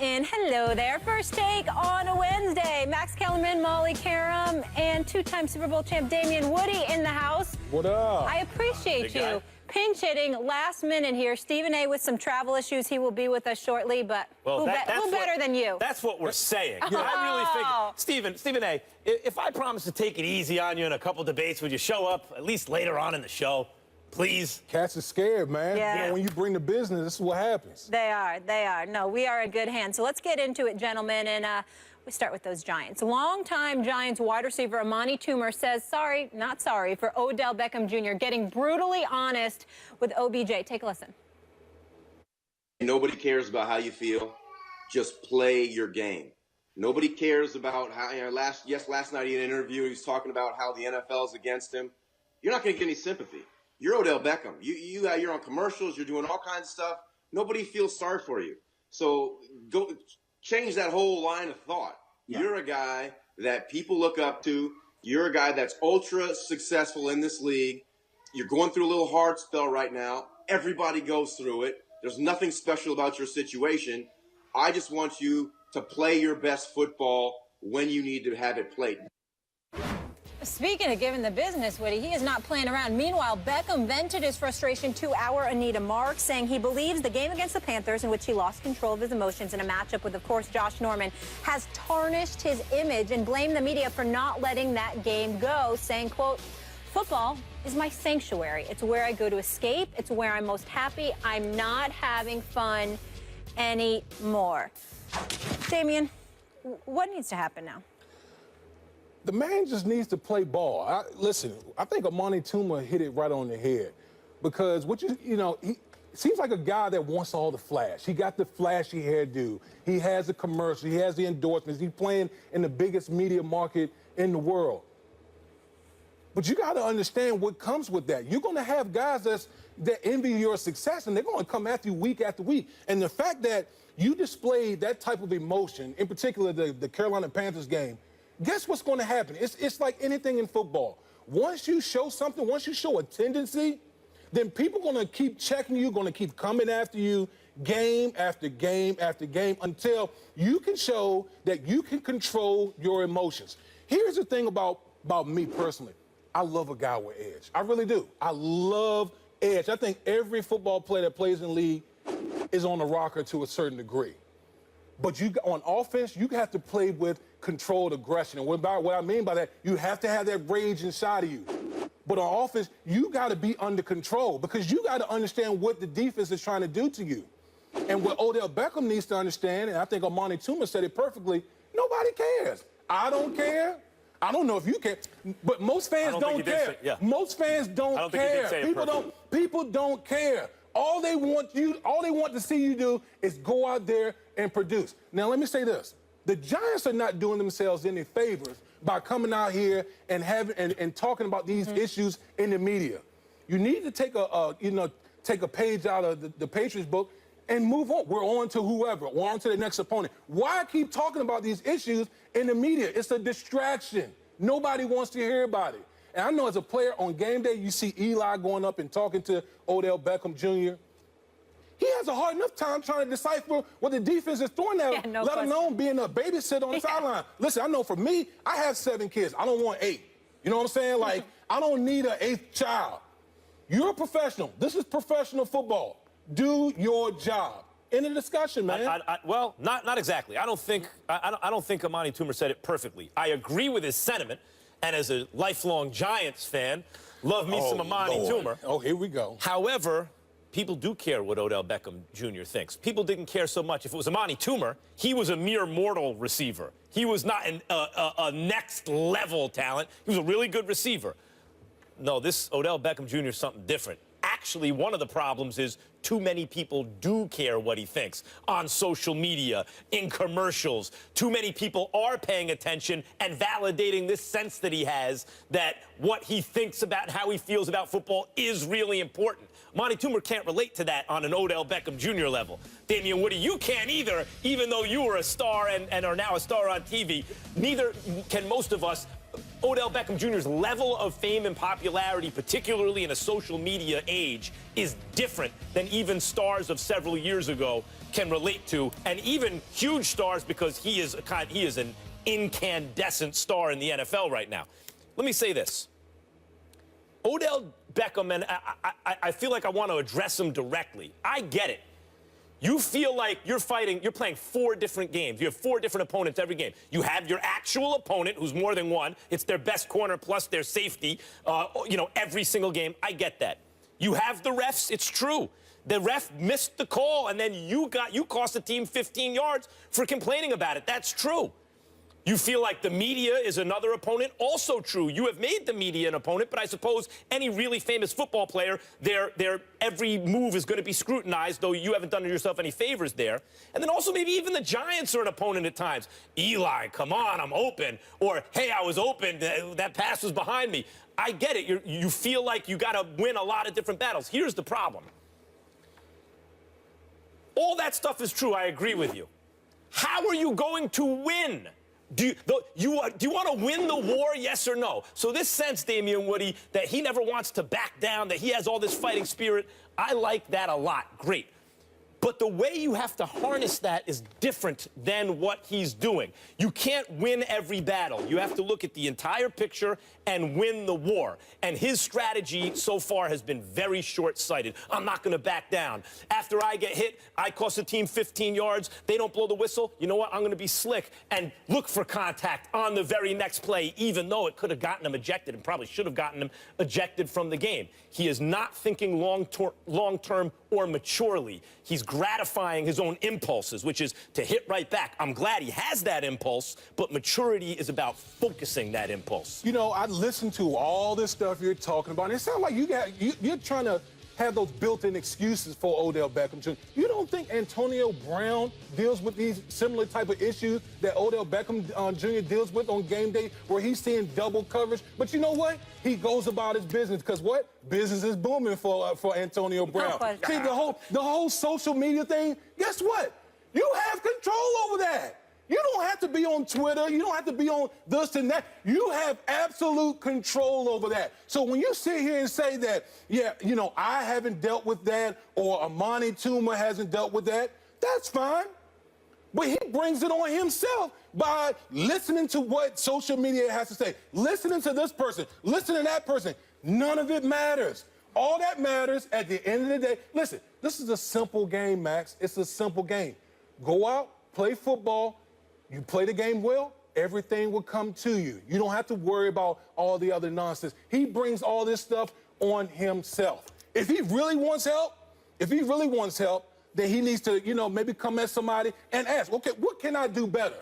in. Hello there. First take on a Wednesday. Max Kellerman, Molly Karam, and two-time Super Bowl champ Damian Woody in the house. What up? I appreciate you. Pinch hitting last minute here. Stephen A. with some travel issues. He will be with us shortly, but who better than you? That's what we're saying. Yeah. I really think, Stephen A., if I promise to take it easy on you in a couple debates, would you show up at least later on in the show? Please. Cats are scared, man. Yeah. You know, when you bring the business, this is what happens. They are. No, we are in good hands. So let's get into it, gentlemen, and we start with those Giants. Longtime Giants wide receiver Amani Toomer says sorry, not sorry, for Odell Beckham Jr. getting brutally honest with OBJ. Take a listen. Nobody cares about how you feel. Just play your game. Nobody cares about how, last night in an interview, he was talking about how the NFL is against him. You're not going to get any sympathy. You're Odell Beckham. You're on commercials. You're doing all kinds of stuff. Nobody feels sorry for you. So go change that whole line of thought. Yeah. You're a guy that people look up to. You're a guy that's ultra successful in this league. You're going through a little hard spell right now. Everybody goes through it. There's nothing special about your situation. I just want you to play your best football when you need to have it played. Speaking of giving the business, Woody, he is not playing around. Meanwhile, Beckham vented his frustration to our Anita Marks, saying he believes the game against the Panthers, in which he lost control of his emotions in a matchup with, of course, Josh Norman, has tarnished his image, and blamed the media for not letting that game go, saying, quote, "Football is my sanctuary. It's where I go to escape. It's where I'm most happy. I'm not having fun anymore." Damian, what needs to happen now? The man just needs to play ball. Listen, I think Amani Toomer hit it right on the head, because he seems like a guy that wants all the flash. He got the flashy hairdo. He has the commercial. He has the endorsements. He's playing in the biggest media market in the world. But you got to understand what comes with that. You're going to have guys that envy your success, and they're going to come after you week after week. And the fact that you displayed that type of emotion, in particular the Carolina Panthers game, guess what's going to happen? It's like anything in football. Once you show something, once you show a tendency, then people are going to keep checking you, going to keep coming after you game after game after game until you can show that you can control your emotions. Here's the thing about me personally. I love a guy with edge. I really do. I love edge. I think every football player that plays in the league is on a rocker to a certain degree. But on offense, you have to play with controlled aggression. And what I mean by that, you have to have that rage inside of you. But on offense, you got to be under control, because you got to understand what the defense is trying to do to you. And what Odell Beckham needs to understand, and I think Amani Toomer said it perfectly, nobody cares. I don't care. I don't know if you care, but most fans don't care. Most fans don't care. People don't care. All they want to see you do is go out there and produce. Now, let me say this. The Giants are not doing themselves any favors by coming out here and talking about these issues in the media. You need to take a page out of the Patriots book and move on. We're on to whoever. We're on to the next opponent. Why keep talking about these issues in the media? It's a distraction. Nobody wants to hear about it. And I know as a player on game day, you see Eli going up and talking to Odell Beckham Jr. He has a hard enough time trying to decipher what the defense is throwing at him, let alone being a babysitter on the sideline. Listen, I know for me, I have 7 kids. I don't want 8. You know what I'm saying? Like, I don't need an 8th child. You're a professional. This is professional football. Do your job. End of discussion, man. Well, not exactly. I don't think Amani Toomer said it perfectly. I agree with his sentiment, and as a lifelong Giants fan, love me some Amani Toomer. Oh, here we go. However, people do care what Odell Beckham Jr. thinks. People didn't care so much. If it was Amani Toomer, he was a mere mortal receiver. He was not a next-level talent. He was a really good receiver. No, this Odell Beckham Jr. is something different. Actually, one of the problems is too many people do care what he thinks on social media, in commercials. Too many people are paying attention and validating this sense that he has that what he thinks about, how he feels about football is really important. Amani Toomer can't relate to that on an Odell Beckham Jr. level. Damian Woody, you can't either, even though you were a star and are now a star on TV. Neither can most of us Odell Beckham Jr.'s level of fame and popularity, particularly in a social media age, is different than even stars of several years ago can relate to, and even huge stars, because he is an incandescent star in the NFL right now. Let me say this. Odell Beckham, and I feel like I want to address him directly. I get it. You feel like you're playing 4 different games. You have 4 different opponents every game. You have your actual opponent, who's more than one. It's their best corner plus their safety, every single game. I get that. You have the refs. It's true. The ref missed the call, and then you cost the team 15 yards for complaining about it. That's true. You feel like the media is another opponent. Also true. You have made the media an opponent, but I suppose any really famous football player, their every move is going to be scrutinized, though you haven't done yourself any favors there. And then also maybe even the Giants are an opponent at times. Eli, come on, I'm open. Or, hey, I was open. That pass was behind me. I get it. You feel like you got to win a lot of different battles. Here's the problem. All that stuff is true. I agree with you. How are you going to win? Do you want to win the war, yes or no? So this sense, Damian Woody, that he never wants to back down, that he has all this fighting spirit, I like that a lot. Great. But the way you have to harness that is different than what he's doing. You can't win every battle. You have to look at the entire picture and win the war. And his strategy so far has been very short-sighted. I'm not going to back down. After I get hit, I cost the team 15 yards. They don't blow the whistle. You know what? I'm going to be slick and look for contact on the very next play, even though it could have gotten him ejected and probably should have gotten him ejected from the game. He is not thinking long-term or maturely. He's gratifying his own impulses, which is to hit right back. I'm glad he has that impulse, but maturity is about focusing that impulse. You know, I listened to all this stuff you're talking about, and it sounds like you're trying to have those built-in excuses for Odell Beckham Jr. You don't think Antonio Brown deals with these similar type of issues that Odell Beckham Jr. deals with on game day, where he's seeing double coverage? But you know what? He goes about his business, because what? Business is booming for Antonio Brown. See, the whole social media thing, guess what? You have control over that. You don't have to be on Twitter. You don't have to be on this and that. You have absolute control over that. So when you sit here and say that, yeah, you know, I haven't dealt with that, or Amani Toomer hasn't dealt with that, that's fine. But he brings it on himself by listening to what social media has to say, listening to this person, listening to that person. None of it matters. All that matters at the end of the day, listen, this is a simple game, Max. It's a simple game. Go out, play football. You play the game well, everything will come to you. You don't have to worry about all the other nonsense. He brings all this stuff on himself. If he really wants help, then he needs to, you know, maybe come at somebody and ask, okay, what can I do better?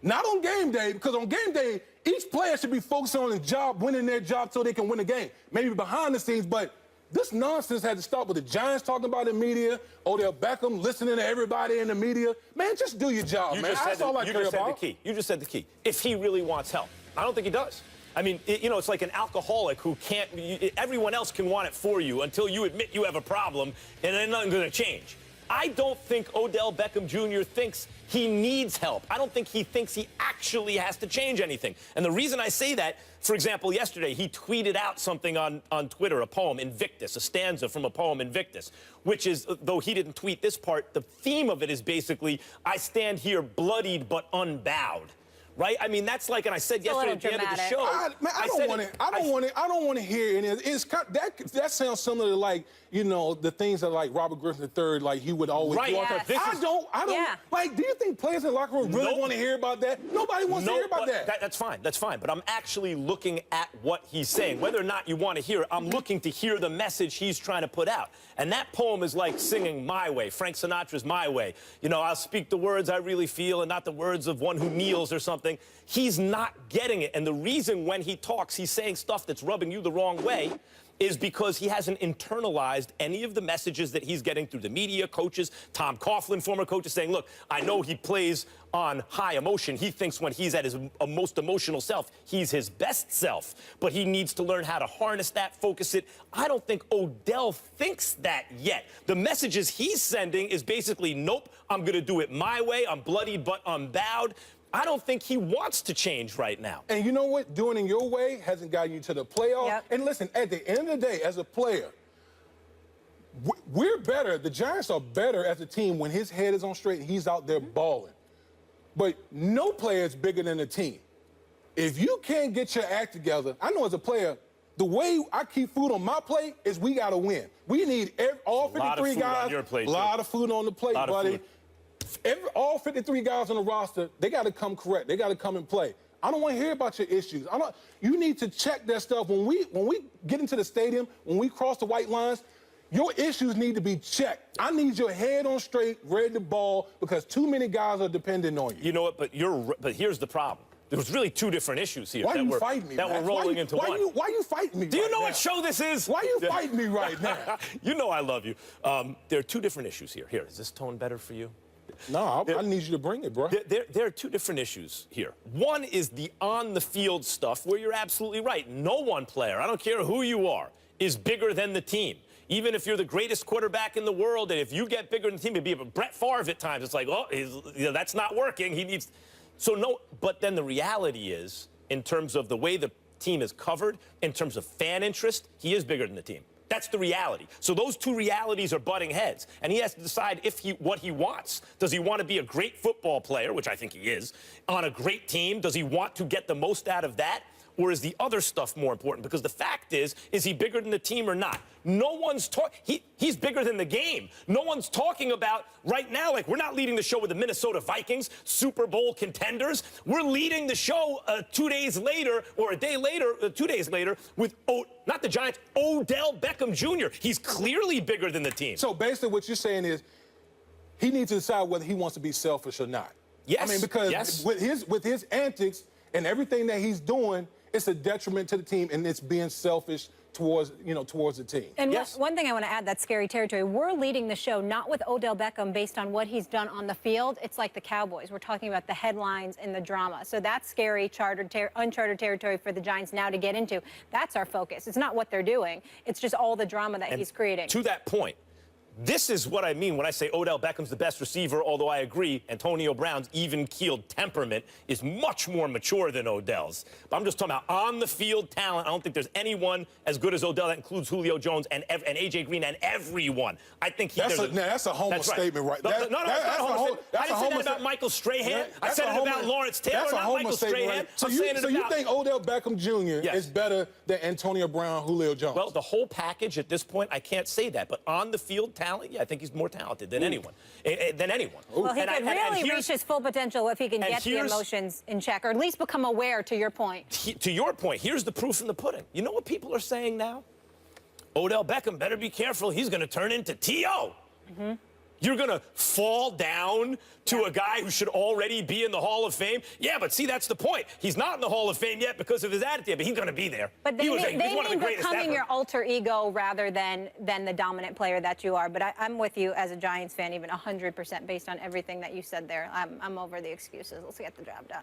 Not on game day, because on game day, each player should be focused on his job, winning their job so they can win the game. Maybe behind the scenes, but this nonsense had to stop with the Giants talking about the media, Odell Beckham listening to everybody in the media. Man, just do your job, man. That's all I care about. You just said the key. If he really wants help. I don't think he does. I mean, it's like an alcoholic who can't, everyone else can want it for you until you admit you have a problem, and then nothing's going to change. I don't think Odell Beckham Jr. thinks he needs help. I don't think he thinks he actually has to change anything. And the reason I say that, for example, yesterday he tweeted out something on Twitter, a poem, Invictus, a stanza from a poem, Invictus, which is, though he didn't tweet this part, the theme of it is basically, I stand here bloodied but unbowed. Right? I mean, that's like, and I said yesterday at the end of the show. I don't want to hear any of it. That sounds similar to, like, you know, the things that, like, Robert Griffin III, like, he would always do. Yes. I don't. Yeah. Like, do you think players in the locker room really want to hear about that? Nobody wants to hear about that. That's fine. That's fine. But I'm actually looking at what he's saying. Whether or not you want to hear it, I'm looking to hear the message he's trying to put out. And that poem is like singing My Way, Frank Sinatra's My Way. You know, I'll speak the words I really feel and not the words of one who kneels or something. He's not getting it. And the reason when he talks, he's saying stuff that's rubbing you the wrong way is because he hasn't internalized any of the messages that he's getting through the media, coaches. Tom Coughlin, former coach, is saying, look, I know he plays on high emotion. He thinks when he's at his most emotional self, he's his best self. But he needs to learn how to harness that, focus it. I don't think Odell thinks that yet. The messages he's sending is basically, nope, I'm going to do it my way. I'm bloodied but unbowed. I don't think he wants to change right now. And you know what? Doing it your way hasn't gotten you to the playoffs. Yep. And listen, at the end of the day, as a player, we're better. The Giants are better as a team when his head is on straight and he's out there balling. But no player is bigger than the team. If you can't get your act together, I know as a player, the way I keep food on my plate is we got to win. We need all 53 guys. A lot of food on the plate, buddy. All 53 guys on the roster, they got to come correct. They got to come and play. I don't want to hear about your issues. You need to check that stuff. When we get into the stadium, when we cross the white lines, your issues need to be checked. I need your head on straight, ready to ball, because too many guys are dependent on you. You know what? But here's the problem. There was really two different issues here. Why you fighting me, that Max? were rolling into one. Why you fighting me? Do you right know now? what show this is? Why you fighting me right now? You know I love you. There are two different issues here. Here, is this tone better for you? No, I need you to bring it, bro. There are two different issues here. One is the on-the-field stuff where you're absolutely right. No one player, I don't care who you are, is bigger than the team. Even if you're the greatest quarterback in the world, and if you get bigger than the team, it'd be Brett Favre at times. It's like, oh, that's not working. He needs... So no, but then the reality is, in terms of the way the team is covered, in terms of fan interest, he is bigger than the team. That's the reality. So those two realities are butting heads. And he has to decide what he wants. Does he want to be a great football player, which I think he is, on a great team? Does he want to get the most out of that? Or is the other stuff more important? Because the fact is he bigger than the team or not? No one's talking. He's bigger than the game. No one's talking about right now, like, we're not leading the show with the Minnesota Vikings, Super Bowl contenders. We're leading the show 2 days later, or a day later, 2 days later, with, not the Giants, Odell Beckham Jr. He's clearly bigger than the team. So basically what you're saying is he needs to decide whether he wants to be selfish or not. Yes. I mean, because with his antics and everything that he's doing, it's a detriment to the team, and it's being selfish towards the team. And one thing I want to add, that's scary territory. We're leading the show not with Odell Beckham based on what he's done on the field. It's like the Cowboys. We're talking about the headlines and the drama. So that's scary, uncharted territory for the Giants now to get into. That's our focus. It's not what they're doing. It's just all the drama that he's creating. To that point, this is what I mean when I say Odell Beckham's the best receiver, although I agree Antonio Brown's even-keeled temperament is much more mature than Odell's. But I'm just talking about on-the-field talent. I don't think there's anyone as good as Odell. That includes Julio Jones and A.J. Green and everyone. I think that's a homo statement right there. No, that's not a homo statement. I didn't say that about Michael Strahan. I said it about Lawrence Taylor, not Michael Strahan. Right? So you think Odell Beckham Jr. is better than Antonio Brown, Julio Jones? Well, the whole package at this point, I can't say that. But on-the-field talent, yeah, I think he's more talented than anyone. Well, he could really reach his full potential if he can get the emotions in check, or at least become aware, to your point. To your point, here's the proof in the pudding. You know what people are saying now? Odell Beckham better be careful. He's going to turn into T.O. You're going to fall down to a guy who should already be in the Hall of Fame? Yeah, but see, that's the point. He's not in the Hall of Fame yet because of his attitude, but he's going to be there. But they mean becoming your alter ego rather than the dominant player that you are. But I'm with you as a Giants fan, even 100% based on everything that you said there. I'm over the excuses. Let's get the job done.